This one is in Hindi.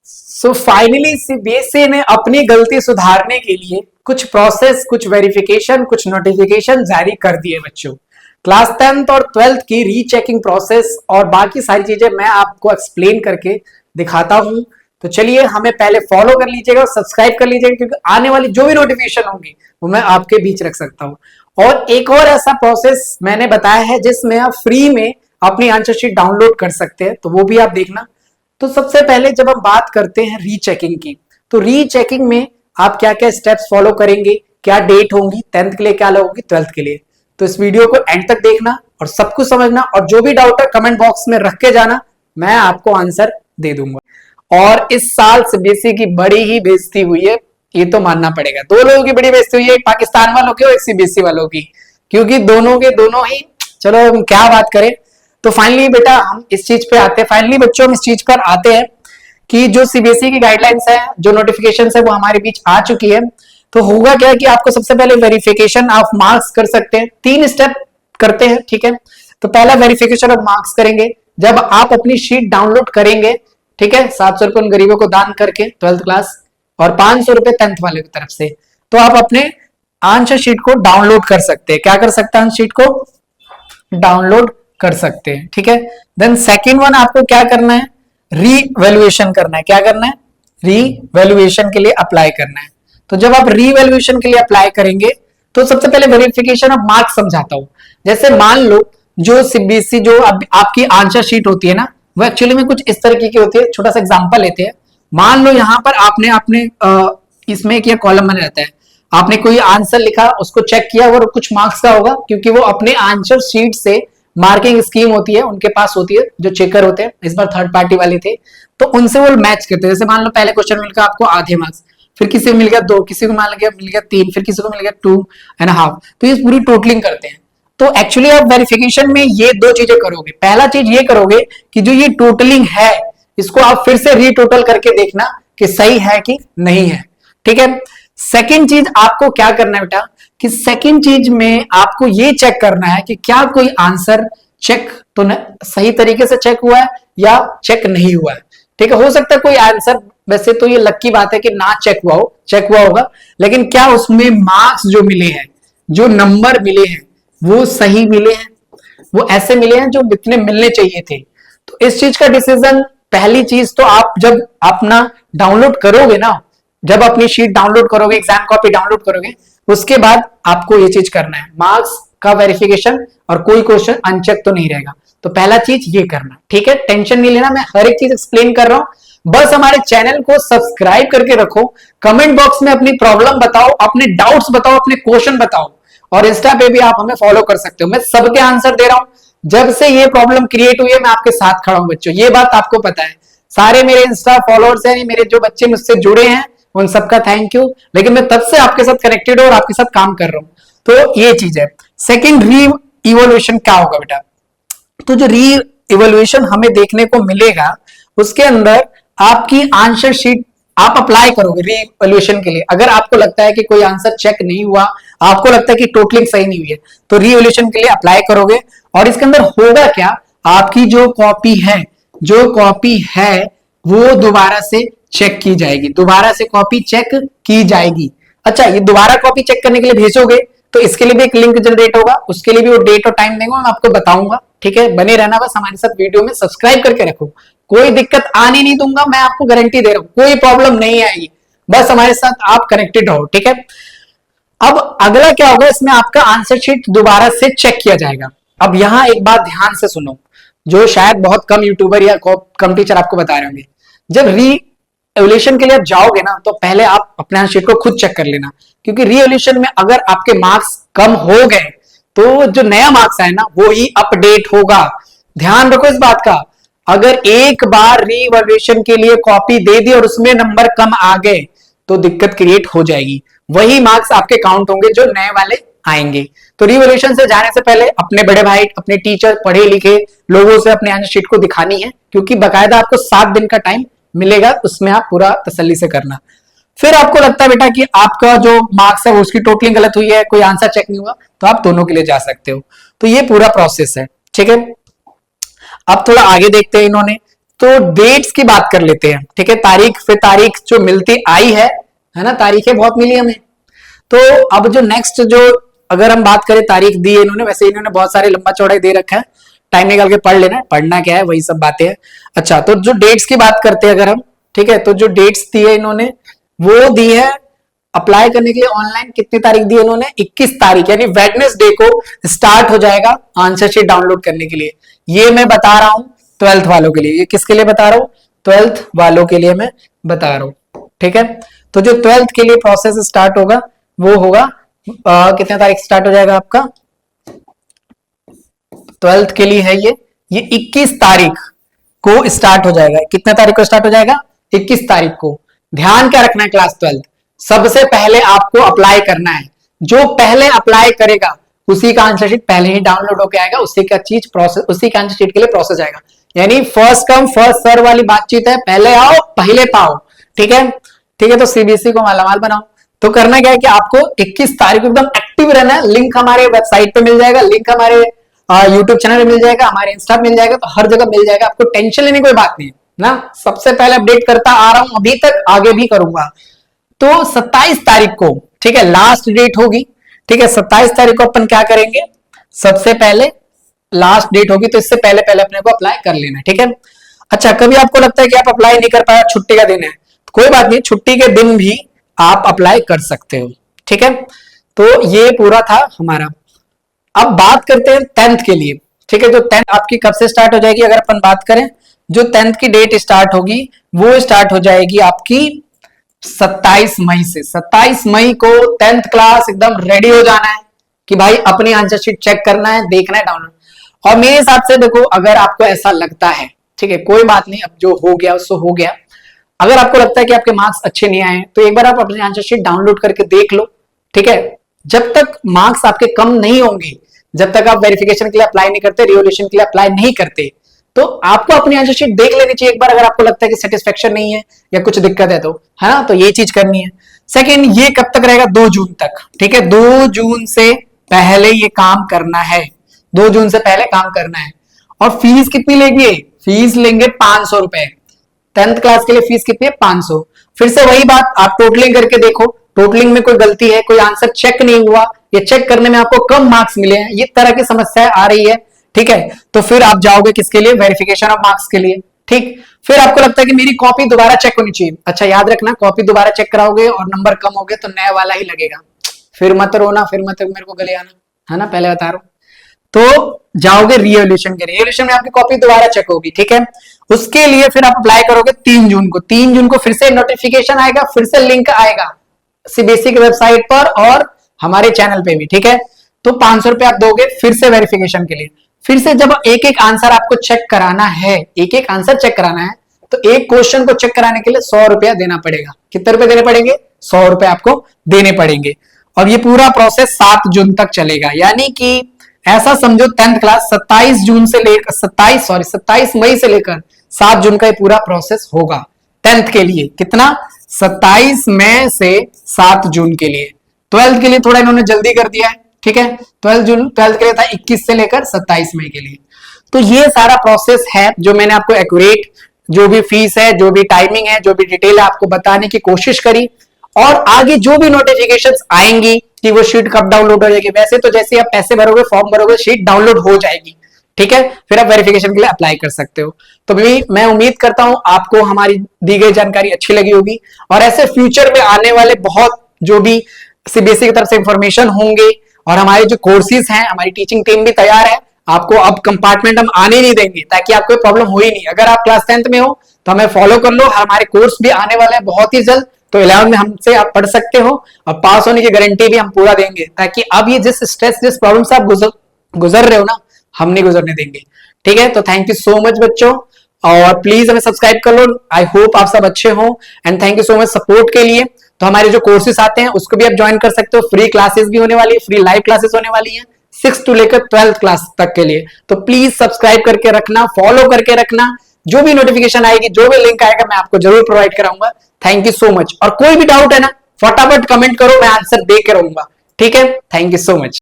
सो फाइनली सीबीएसई ने अपनी गलती सुधारने के लिए कुछ प्रोसेस, कुछ वेरिफिकेशन, कुछ नोटिफिकेशन जारी कर दिए बच्चों। क्लास 10th और 12th की रीचेकिंग प्रोसेस और बाकी सारी चीजें मैं आपको एक्सप्लेन करके दिखाता हूं। तो चलिए हमें पहले फॉलो कर लीजिएगा और सब्सक्राइब कर लीजिएगा, क्योंकि आने वाली जो भी नोटिफिकेशन होंगी वो मैं आपके बीच रख सकता हूं। और एक और ऐसा प्रोसेस मैंने बताया है जिसमें आप फ्री में अपनी आंसर शीट डाउनलोड कर सकते हैं, तो वो भी आप देखना। तो सबसे पहले जब हम बात करते हैं रीचेकिंग की, तो रीचेकिंग में आप क्या क्या स्टेप्स फॉलो करेंगे, क्या डेट होंगी 10th के लिए, क्या होगी 12th के लिए। तो इस वीडियो को एंड तक देखना और सब कुछ समझना, और जो भी डाउट है कमेंट बॉक्स में रख के जाना, मैं आपको आंसर दे दूंगा। और इस साल सीबीएसई की बड़ी ही बेइज्जती हुई है, ये तो मानना पड़ेगा। दो लोगों की बड़ी बेइज्जती हुई है, एक पाकिस्तान वालों की और एक सीबीएसई वालों की, क्योंकि दोनों के दोनों ही, चलो हम क्या बात करें। तो फाइनली बेटा हम इस चीज पे आते हैं, फाइनली बच्चों हम इस चीज पर आते हैं कि जो सीबीएसई की गाइडलाइंस है, जो नोटिफिकेशन है, वो हमारे बीच आ चुकी है। तो होगा क्या कि आपको सबसे पहले वेरिफिकेशन ऑफ मार्क्स कर सकते हैं, 3 स्टेप करते हैं, ठीक है। तो पहला वेरिफिकेशन ऑफ मार्क्स करेंगे जब आप अपनी शीट डाउनलोड करेंगे, ठीक है। 700 रुपए उन गरीबों को दान करके 12th क्लास, और 500 रुपए 10th वाले की तरफ से, तो आप अपने आंसर शीट को डाउनलोड कर सकते हैं। क्या कर सकते हैं? आंसर शीट को डाउनलोड कर सकते हैं, ठीक है। देन सेकेंड वन, आपको क्या करना है? रीवैल्यूएशन करना है। क्या करना है? रीवैल्यूएशन के लिए अप्लाई करना है। तो जब आप रीवैल्यूएशन के लिए अप्लाई करेंगे, तो सबसे पहले वेरिफिकेशन ऑफ मार्क्स समझाता हूं। जैसे मान लो जो सीबीएसई जो आपकी आंसर शीट होती है ना, वो एक्चुअली में कुछ इस तरीके की होती है। छोटा सा एग्जांपल लेते हैं। मान लो यहां पर आपने इसमें एक कॉलम बना रहता है, आपने कोई आंसर लिखा, उसको चेक किया और कुछ मार्क्स का होगा, क्योंकि वो अपने आंसर शीट से मार्किंग स्कीम होती है, उनके पास होती है, जो चेकर होते हैं। इस बार थर्ड पार्टी वाले थे, तो उनसे वो मैच करते हैं। जैसे मान लो पहले क्वेश्चन मिल गया आपको आधे मार्क्स, फिर किसी को मिल गया 2, किसी को मिल गया 3, फिर किसी को मिल गया 2.5, तो ये पूरी टोटलिंग करते हैं। तो एक्चुअली आप वेरिफिकेशन में ये 2 चीजें करोगे। पहला चीज ये करोगे कि जो ये टोटलिंग है, इसको आप फिर से रीटोटल करके देखना कि सही है कि नहीं है, ठीक है। सेकेंड चीज आपको क्या करना है बेटा, कि सेकंड चीज में आपको ये चेक करना है कि क्या कोई आंसर चेक तो सही तरीके से चेक हुआ है या चेक नहीं हुआ है, ठीक है। हो सकता है कोई आंसर, वैसे तो ये लकी बात है कि ना चेक हुआ हो, चेक हुआ होगा, लेकिन क्या उसमें मार्क्स जो मिले हैं, जो नंबर मिले हैं, वो सही मिले हैं, वो ऐसे मिले हैं जो जितने मिलने चाहिए थे। तो इस चीज का डिसीजन, पहली चीज तो आप जब अपना डाउनलोड करोगे ना, जब अपनी शीट डाउनलोड करोगे, एग्जाम कॉपी डाउनलोड करोगे, उसके बाद आपको ये चीज करना है, मार्क्स का वेरिफिकेशन, और कोई क्वेश्चन अनचेक तो नहीं रहेगा। तो पहला चीज ये करना, ठीक है। टेंशन नहीं लेना, मैं हर एक चीज एक्सप्लेन कर रहा हूं। बस हमारे चैनल को सब्सक्राइब करके रखो, कमेंट बॉक्स में अपनी प्रॉब्लम बताओ, अपने डाउट्स बताओ, अपने क्वेश्चन बताओ, और इंस्टा पे भी आप हमें फॉलो कर सकते हो। मैं सबके आंसर दे रहा हूं। जब से ये प्रॉब्लम क्रिएट हुई है, मैं आपके साथ खड़ा हूं बच्चों, ये बात आपको पता है। सारे मेरे इंस्टा फॉलोअर्स हैं, मेरे जो बच्चे मुझसे जुड़े हैं, उन सबका थैंक यू। लेकिन मैं तब से आपके साथ कनेक्टेड हूं और आपके साथ काम कर रहा हूं। तो ये चीज है। सेकंड, री इवोल्यूशन क्या होगा बेटा? तो जो री इवोल्यूशन हमें देखने को मिलेगा, उसके अंदर आपकी आंसर शीट आप अप्लाई करोगे री इवोल्यूशन के लिए। अगर आपको लगता है कि कोई आंसर चेक नहीं हुआ, आपको लगता है कि टोटलिंग सही नहीं हुई है, तो री इवोल्यूशन के लिए अप्लाई करोगे। और इसके अंदर होगा क्या, आपकी जो कॉपी है वो दोबारा से चेक की जाएगी, दोबारा से कॉपी चेक की जाएगी। अच्छा, ये दोबारा कॉपी चेक करने के लिए भेजोगे, तो इसके लिए भी एक लिंक जनरेट होगा, उसके लिए भी वो डेट और टाइम देंगे, मैं आपको बताऊंगा, ठीक है। बने रहना बस हमारे साथ, वीडियो में सब्सक्राइब करके रखो, कोई दिक्कत आने नहीं दूंगा, मैं आपको गारंटी दे रहा हूं, कोई प्रॉब्लम नहीं आएगी। बस हमारे साथ आप कनेक्टेड रहो, ठीक है। अब अगला क्या होगा, इसमें आपका आंसर शीट दोबारा से चेक किया जाएगा। अब यहां एक बात ध्यान से सुनो, जो शायद बहुत कम यूट्यूबर या कम टीचर आपको बता रहे होंगे। जब री एवल्यूशन के लिए आप जाओगे ना, तो पहले आप अपने आंसर शीट को खुद चेक कर लेना, क्योंकि री एवल्यूशन में अगर आपके मार्क्स कम हो गए, तो जो नया मार्क्स आए ना, वो ही अपडेट होगा। ध्यान रखो इस बात का। अगर एक बार री एवल्यूशन के लिए कॉपी दे दी और उसमें नंबर कम आ गए, तो दिक्कत क्रिएट हो जाएगी, वही मार्क्स आपके काउंट होंगे जो नए वाले आएंगे। तो रिवोल्यूशन से जाने से पहले अपने बड़े भाई, अपने टीचर, पढ़े लिखे लोगों से अपने आंसर शीट को दिखानी है, क्योंकि बकायदा आपको 7 दिन का टाइम मिलेगा, उसमें आप पूरा तसल्ली से करना। फिर आपको लगता है बेटा कि आपका जो मार्क्स है उसकी टोटलिंग गलत हुई है, कोई आंसर चेक नहीं हुआ, तो आप दोनों के लिए जा सकते हो। तो ये पूरा प्रोसेस है, ठीक है। अब थोड़ा आगे देखते हैं इन्होंने, तो डेट्स की बात कर लेते हैं, ठीक है। तारीख फिर तारीख जो मिलती आई है ना, तारीखें बहुत मिली हमें। तो अब जो नेक्स्ट जो अगर हम बात करें, तारीख दी है इन्होंने, वैसे इन्होंने बहुत सारे लंबा चौड़ा दे रखा है, टाइम निकाल के पढ़ लेना, पढ़ना क्या है वही सब बातें हैं। अच्छा, तो जो डेट्स की बात करते हैं अगर हम, ठीक है, तो जो डेट्स दी है इन्होंने वो दी है अप्लाई करने के लिए ऑनलाइन। कितनी तारीख दी है इन्होंने? 21 तारीख, यानी वेडनेसडे को स्टार्ट हो जाएगा आंसर शीट डाउनलोड करने के लिए। ये मैं बता रहा हूं 12th वालों के लिए। ये किसके लिए बता रहा हूं? 12th वालों के लिए मैं बता रहा हूं, ठीक है। तो जो 12th के लिए प्रोसेस स्टार्ट होगा वो होगा कितने तारीख स्टार्ट हो जाएगा आपका? 12th के लिए है ये 21 तारीख को स्टार्ट हो जाएगा। कितने तारीख को स्टार्ट हो जाएगा? 21 तारीख को। ध्यान क्या रखना है क्लास 12th, सबसे पहले आपको अप्लाई करना है। जो पहले अप्लाई करेगा उसी का आंसर शीट पहले ही डाउनलोड होकर आएगा, उसी का चीज प्रोसेस, उसी का आंसर शीट के लिए प्रोसेस आएगा। यानी फर्स्ट कम फर्स्ट सर्व वाली बातचीत है, पहले आओ पहले पाओ, ठीक है, ठीक है। तो सीबीएसई को मालामाल बनाओ। तो करना क्या है कि आपको 21 तारीख को एकदम एक्टिव रहना है। लिंक हमारे वेबसाइट पे मिल जाएगा, लिंक हमारे यूट्यूब चैनल पे मिल जाएगा, हमारे इंस्टा मिल जाएगा, तो हर जगह मिल जाएगा। आपको टेंशन लेने की कोई बात नहीं ना। सबसे पहले अपडेट करता आ रहा हूं अभी तक, आगे भी करूंगा। तो 27 तारीख को, ठीक है, लास्ट डेट होगी, ठीक है। 27 तारीख को अपन क्या करेंगे? सबसे पहले लास्ट डेट होगी, तो इससे पहले पहले अपने को अप्लाई कर लेना है, ठीक है। अच्छा, कभी आपको लगता है कि आप अप्लाई नहीं कर पाए, छुट्टी का दिन है, तो कोई बात नहीं, छुट्टी के दिन भी आप अप्लाई कर सकते हो, ठीक है। तो ये पूरा था हमारा। अब बात करते हैं 10th के लिए, ठीक है। जो 10th आपकी कब से स्टार्ट हो जाएगी? अगर अपन बात करें, जो 10th की डेट स्टार्ट होगी वो स्टार्ट हो जाएगी आपकी 27 मई से। 27 मई को 10th क्लास एकदम रेडी हो जाना है कि भाई अपनी आंसर शीट चेक करना है, देखना है, डाउनलोड। और मेरे हिसाब से देखो, अगर आपको ऐसा लगता है, ठीक है, कोई बात नहीं, अब जो हो गया उससे हो गया। अगर आपको लगता है कि आपके मार्क्स अच्छे नहीं आए, तो एक बार आप अपनी आंसर शीट डाउनलोड करके देख लो, ठीक है। जब तक मार्क्स आपके कम नहीं होंगे, जब तक आप वेरिफिकेशन के लिए अप्लाई नहीं करते, रिवोल्यूशन के लिए अप्लाई नहीं करते, तो आपको अपनी आंसर शीट देख लेनी चाहिए एक बार। अगर आपको लगता है कि सेटिस्फेक्शन नहीं है या कुछ दिक्कत है, तो है ना, तो ये चीज करनी है। सेकेंड, ये कब तक रहेगा? 2 जून तक, ठीक है। 2 जून से पहले ये काम करना है, 2 जून से पहले काम करना है। और फीस कितनी लेंगे? फीस लेंगे 500 रुपए। 10th क्लास के लिए फीस कितनी है? 500। फिर से वही बात, आप टोटलिंग करके देखो, टोटलिंग में कोई गलती है, कोई आंसर चेक नहीं हुआ, या चेक करने में आपको कम मार्क्स मिले हैं, ये तरह की समस्या आ रही है, ठीक है। तो फिर आप जाओगे किसके लिए? वेरिफिकेशन ऑफ मार्क्स के लिए, ठीक। फिर आपको लगता है कि मेरी कॉपी दोबारा चेक होनी चाहिए। अच्छा, याद रखना, कॉपी दोबारा चेक कराओगे और नंबर कम हो गए तो नया वाला ही लगेगा। फिर मत रोना, फिर मत मेरे को गले आना, है ना, पहले बता रहा हूं। तो जाओगे रिवोल्यूशन के, रिवोल्यूशन में आपकी कॉपी दोबारा चेक होगी, ठीक है। उसके लिए फिर आप अप्लाई करोगे 3 जून को। 3 जून को फिर से नोटिफिकेशन आएगा, फिर से लिंक आएगा सीबीएसई की वेबसाइट पर और हमारे चैनल पे भी, ठीक है। तो 500 रुपए आप दोगे फिर से वेरिफिकेशन के लिए। फिर से जब एक एक आंसर आपको चेक कराना है, एक एक आंसर चेक कराना है, तो एक क्वेश्चन को चेक कराने के लिए 100 रुपया देना पड़ेगा। कितने रुपए देने पड़ेंगे? 100 रुपए आपको देने पड़ेंगे। और ये पूरा प्रोसेस 7 जून तक चलेगा। यानी कि ऐसा समझो 10th क्लास 27 मई से लेकर 7 जून का ये पूरा प्रोसेस होगा 10th के लिए। कितना? 27 मई से 7 जून के लिए। 12th के लिए थोड़ा इन्होंने जल्दी कर दिया है, ठीक है। 12th के लिए था 21 से लेकर 27 मई के लिए। तो ये सारा प्रोसेस है जो मैंने आपको एक्यूरेट, जो भी फीस है, जो भी टाइमिंग है, जो भी डिटेल है, आपको बताने की कोशिश करी। और आगे जो भी नोटिफिकेशंस आएंगी कि वो शीट कब डाउनलोड हो जाएगी, वैसे तो जैसे आप पैसे भरोगे, फॉर्म भरोगे, शीट डाउनलोड हो जाएगी, ठीक है। फिर आप वेरिफिकेशन के लिए अप्लाई कर सकते हो। तो भी मैं उम्मीद करता हूं आपको हमारी दी गई जानकारी अच्छी लगी होगी। और ऐसे फ्यूचर में आने वाले बहुत जो भी सीबीएसई की तरफ से इंफॉर्मेशन होंगे, और हमारे जो कोर्सेज हैं, हमारी टीचिंग टीम भी तैयार है। आपको अब कंपार्टमेंट हम आने नहीं देंगे ताकि आपको प्रॉब्लम हो ही नहीं। अगर आप क्लास 10th में हो तो हमें फॉलो कर लो, हमारे कोर्स भी आने वाले हैं बहुत ही जल्द। तो 11 में हमसे आप पढ़ सकते हो और पास होने की गारंटी भी हम पूरा देंगे, ताकि अब ये जिस स्ट्रेस, जिस प्रॉब्लम से आप गुजर रहे हो ना, हम नहीं गुजरने देंगे, ठीक है। तो थैंक यू सो मच बच्चों, और प्लीज हमें सब्सक्राइब कर लो। आई होप आप सब अच्छे हो, and thank you so much support के लिए। तो हमारे जो कोर्सेज आते हैं उसको भी आप ज्वाइन कर सकते हो। फ्री क्लासेस भी होने वाली है, फ्री लाइव क्लासेस होने वाली है 6 to लेकर 12th क्लास तक के लिए। तो प्लीज सब्सक्राइब करके रखना, फॉलो करके रखना। जो भी नोटिफिकेशन आएगी, जो भी लिंक आएगा, मैं आपको जरूर प्रोवाइड कराऊंगा। Thank you so much. और कोई भी डाउट है ना, फटाफट कमेंट करो, मैं आंसर दे के रहूंगा, ठीक है। Thank you so much.